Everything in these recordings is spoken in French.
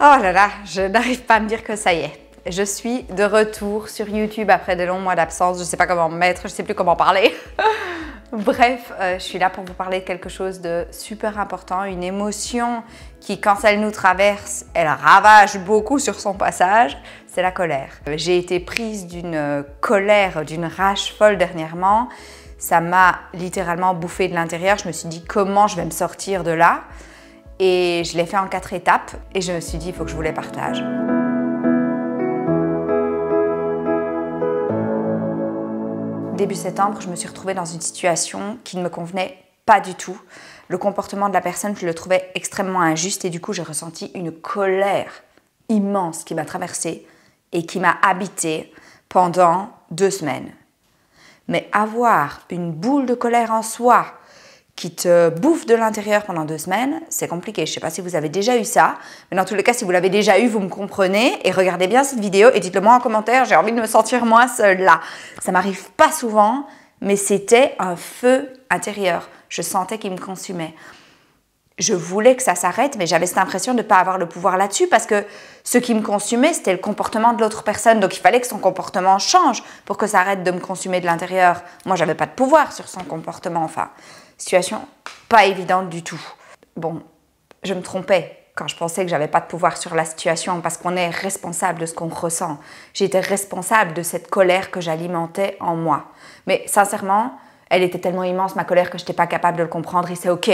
Oh là là, je n'arrive pas à me dire que ça y est. Je suis de retour sur YouTube après de longs mois d'absence. Je ne sais pas comment me mettre, je ne sais plus comment parler. Bref, je suis là pour vous parler de quelque chose de super important, une émotion qui, quand elle nous traverse, elle ravage beaucoup sur son passage, c'est la colère. J'ai été prise d'une colère, d'une rage folle dernièrement. Ça m'a littéralement bouffé de l'intérieur. Je me suis dit comment je vais me sortir de là. Et je l'ai fait en 4 étapes et je me suis dit il faut que je vous les partage. Début septembre, je me suis retrouvée dans une situation qui ne me convenait pas du tout. Le comportement de la personne, je le trouvais extrêmement injuste et du coup, j'ai ressenti une colère immense qui m'a traversée et qui m'a habitée pendant 2 semaines. Mais avoir une boule de colère en soi qui te bouffe de l'intérieur pendant 2 semaines, c'est compliqué. Je ne sais pas si vous avez déjà eu ça, mais dans tous les cas, si vous l'avez déjà eu, vous me comprenez et regardez bien cette vidéo et dites-le moi en commentaire, j'ai envie de me sentir moins seule là. Ça m'arrive pas souvent, mais c'était un feu intérieur. Je sentais qu'il me consumait. Je voulais que ça s'arrête, mais j'avais cette impression de ne pas avoir le pouvoir là-dessus parce que ce qui me consumait, c'était le comportement de l'autre personne. Donc, il fallait que son comportement change pour que ça arrête de me consumer de l'intérieur. Moi, je n'avais pas de pouvoir sur son comportement, enfin. Situation pas évidente du tout. Bon, je me trompais quand je pensais que j'avais pas de pouvoir sur la situation parce qu'on est responsable de ce qu'on ressent. J'étais responsable de cette colère que j'alimentais en moi. Mais sincèrement, elle était tellement immense, ma colère, que je n'étais pas capable de le comprendre et c'est ok.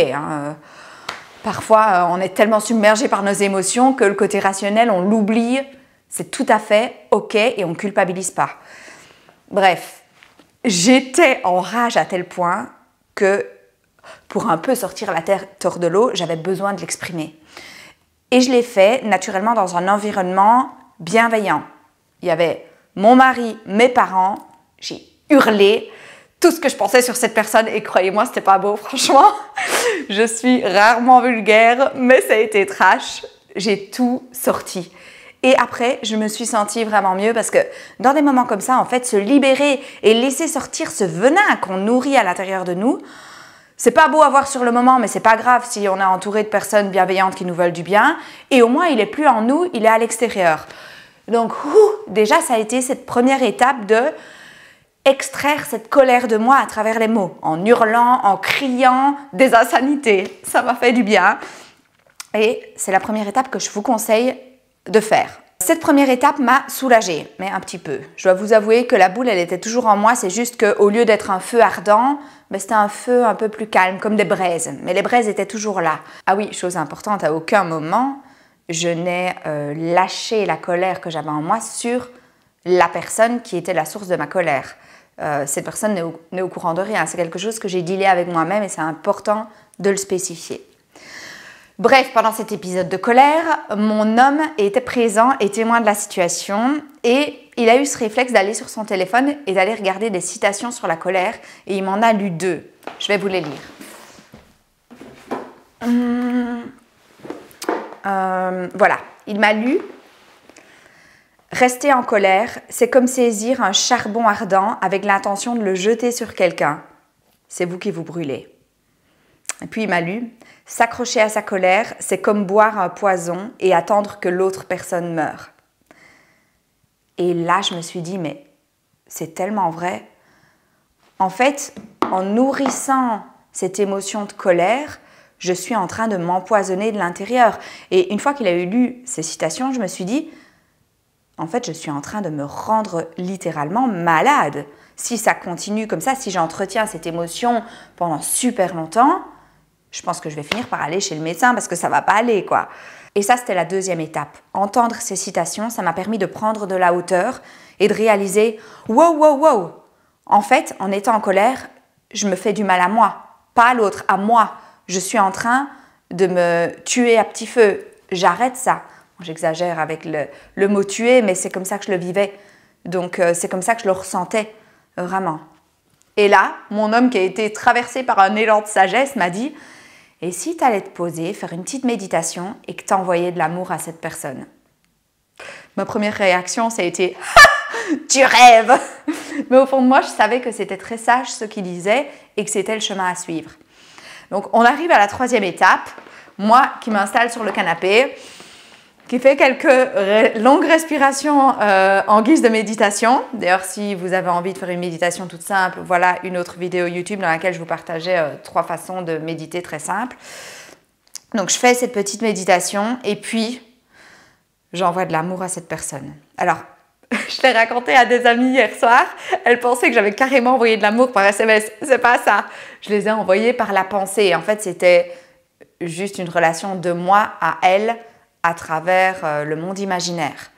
Parfois, on est tellement submergé par nos émotions que le côté rationnel, on l'oublie. C'est tout à fait ok et on ne culpabilise pas. Bref, j'étais en rage à tel point que pour un peu sortir la tête hors de l'eau, j'avais besoin de l'exprimer. Et je l'ai fait naturellement dans un environnement bienveillant. Il y avait mon mari, mes parents, j'ai hurlé tout ce que je pensais sur cette personne et croyez-moi, c'était pas beau, franchement. Je suis rarement vulgaire, mais ça a été trash. J'ai tout sorti. Et après, je me suis sentie vraiment mieux parce que dans des moments comme ça, en fait, se libérer et laisser sortir ce venin qu'on nourrit à l'intérieur de nous, c'est pas beau à voir sur le moment, mais c'est pas grave si on est entouré de personnes bienveillantes qui nous veulent du bien. Et au moins, il est plus en nous, il est à l'extérieur. Donc, déjà, ça a été cette première étape de extraire cette colère de moi à travers les mots, en hurlant, en criant des insanités. Ça m'a fait du bien. Et c'est la première étape que je vous conseille de faire. Cette première étape m'a soulagée, mais un petit peu. Je dois vous avouer que la boule, elle était toujours en moi. C'est juste qu'au lieu d'être un feu ardent, c'était un feu un peu plus calme, comme des braises. Mais les braises étaient toujours là. Ah oui, chose importante, à aucun moment, je n'ai lâché la colère que j'avais en moi sur la personne qui était la source de ma colère. Cette personne n'est au courant de rien. C'est quelque chose que j'ai dealé avec moi-même et c'est important de le spécifier. Bref, pendant cet épisode de colère, mon homme était présent et témoin de la situation et il a eu ce réflexe d'aller sur son téléphone et d'aller regarder des citations sur la colère et il m'en a lu 2. Je vais vous les lire. Voilà, il m'a lu « Rester en colère, c'est comme saisir un charbon ardent avec l'intention de le jeter sur quelqu'un. C'est vous qui vous brûlez. » Et puis il m'a lu « S'accrocher à sa colère, c'est comme boire un poison et attendre que l'autre personne meure. » Et là, je me suis dit, mais c'est tellement vrai. En fait, en nourrissant cette émotion de colère, je suis en train de m'empoisonner de l'intérieur. Et une fois qu'il a eu lu ces citations, je me suis dit, en fait, je suis en train de me rendre littéralement malade. Si ça continue comme ça, si j'entretiens cette émotion pendant super longtemps, je pense que je vais finir par aller chez le médecin parce que ça va pas aller, quoi. Et ça, c'était la deuxième étape. Entendre ces citations, ça m'a permis de prendre de la hauteur et de réaliser « Wow, wow, wow !» En fait, en étant en colère, je me fais du mal à moi, pas à l'autre, à moi. Je suis en train de me tuer à petit feu. J'arrête ça. J'exagère avec le mot « tuer », mais c'est comme ça que je le vivais. Donc, c'est comme ça que je le ressentais, vraiment. Et là, mon homme qui a été traversé par un élan de sagesse m'a dit « Et si tu allais te poser, faire une petite méditation et que tu envoyais de l'amour à cette personne ?» Ma première réaction, ça a été « Tu rêves !» Mais au fond de moi, je savais que c'était très sage ce qu'il disait et que c'était le chemin à suivre. Donc, on arrive à la 3e étape. Moi qui m'installe sur le canapé, qui fait quelques longues respirations en guise de méditation. D'ailleurs, si vous avez envie de faire une méditation toute simple, voilà une autre vidéo YouTube dans laquelle je vous partageais 3 façons de méditer très simples. Donc, je fais cette petite méditation et puis j'envoie de l'amour à cette personne. Alors, je l'ai raconté à des amis hier soir. Elles pensaient que j'avais carrément envoyé de l'amour par SMS. C'est pas ça. Je les ai envoyés par la pensée. En fait, c'était juste une relation de moi à elle à travers le monde imaginaire.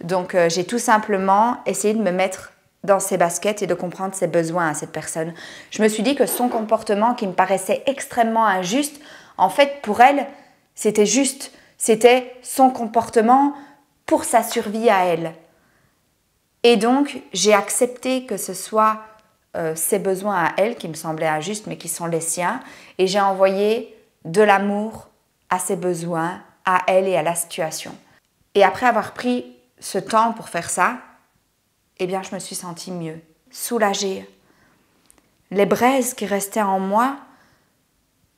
Donc, j'ai tout simplement essayé de me mettre dans ses baskets et de comprendre ses besoins à cette personne. Je me suis dit que son comportement qui me paraissait extrêmement injuste, en fait, pour elle, c'était juste. C'était son comportement pour sa survie à elle. Et donc, j'ai accepté que ce soit ses besoins à elle qui me semblaient injustes, mais qui sont les siens. Et j'ai envoyé de l'amour à ses besoins, à elle et à la situation. Et après avoir pris ce temps pour faire ça, eh bien, je me suis sentie mieux, soulagée. Les braises qui restaient en moi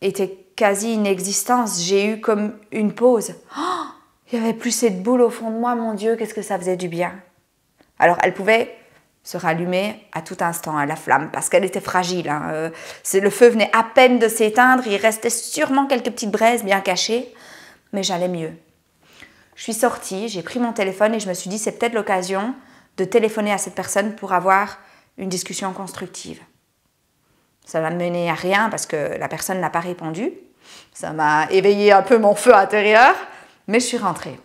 étaient quasi inexistantes. J'ai eu comme une pause. Oh, il n'y avait plus cette boule au fond de moi, mon Dieu, qu'est-ce que ça faisait du bien. Alors, elle pouvait se rallumer à tout instant, à la flamme, parce qu'elle était fragile. Le feu venait à peine de s'éteindre, il restait sûrement quelques petites braises bien cachées, mais j'allais mieux. Je suis sortie, j'ai pris mon téléphone et je me suis dit, c'est peut-être l'occasion de téléphoner à cette personne pour avoir une discussion constructive. Ça va mener à rien parce que la personne n'a pas répondu. Ça m'a éveillé un peu mon feu intérieur, mais je suis rentrée.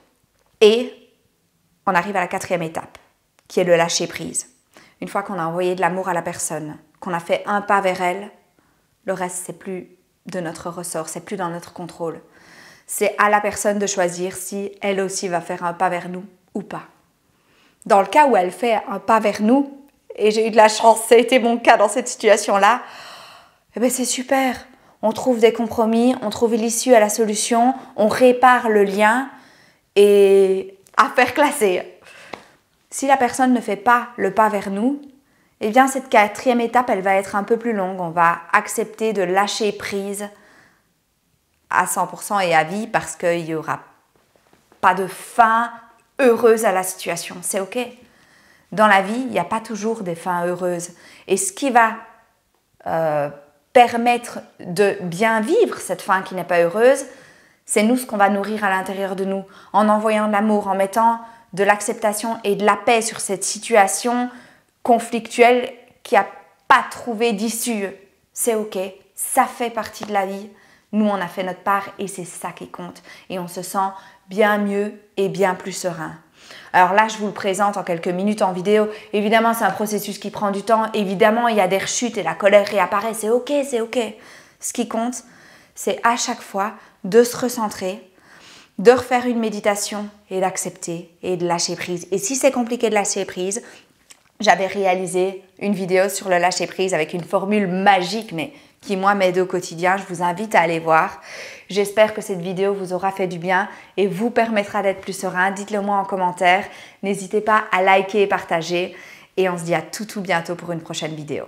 Et on arrive à la 4e étape, qui est le lâcher prise. Une fois qu'on a envoyé de l'amour à la personne, qu'on a fait un pas vers elle, le reste, c'est plus de notre ressort, c'est plus dans notre contrôle. C'est à la personne de choisir si elle aussi va faire un pas vers nous ou pas. Dans le cas où elle fait un pas vers nous, et j'ai eu de la chance, ça a été mon cas dans cette situation-là, eh bien c'est super. On trouve des compromis, on trouve l'issue à la solution, on répare le lien et affaire classée. Si la personne ne fait pas le pas vers nous, eh bien cette 4e étape, elle va être un peu plus longue. On va accepter de lâcher prise à 100% et à vie parce qu'il n'y aura pas de fin heureuse à la situation. C'est OK. Dans la vie, il n'y a pas toujours des fins heureuses. Et ce qui va permettre de bien vivre cette fin qui n'est pas heureuse, c'est nous ce qu'on va nourrir à l'intérieur de nous, en envoyant de l'amour, en mettant de l'acceptation et de la paix sur cette situation conflictuelle qui n'a pas trouvé d'issue. C'est OK, ça fait partie de la vie. Nous, on a fait notre part et c'est ça qui compte. Et on se sent bien mieux et bien plus serein. Alors là, je vous le présente en quelques minutes en vidéo. Évidemment, c'est un processus qui prend du temps. Évidemment, il y a des rechutes et la colère réapparaît. C'est OK, c'est OK. Ce qui compte, c'est à chaque fois de se recentrer, de refaire une méditation et d'accepter et de lâcher prise. Et si c'est compliqué de lâcher prise, j'avais réalisé une vidéo sur le lâcher prise avec une formule magique, mais qui, moi, m'aide au quotidien. Je vous invite à aller voir. J'espère que cette vidéo vous aura fait du bien et vous permettra d'être plus serein. Dites-le moi en commentaire. N'hésitez pas à liker et partager. Et on se dit à tout bientôt pour une prochaine vidéo.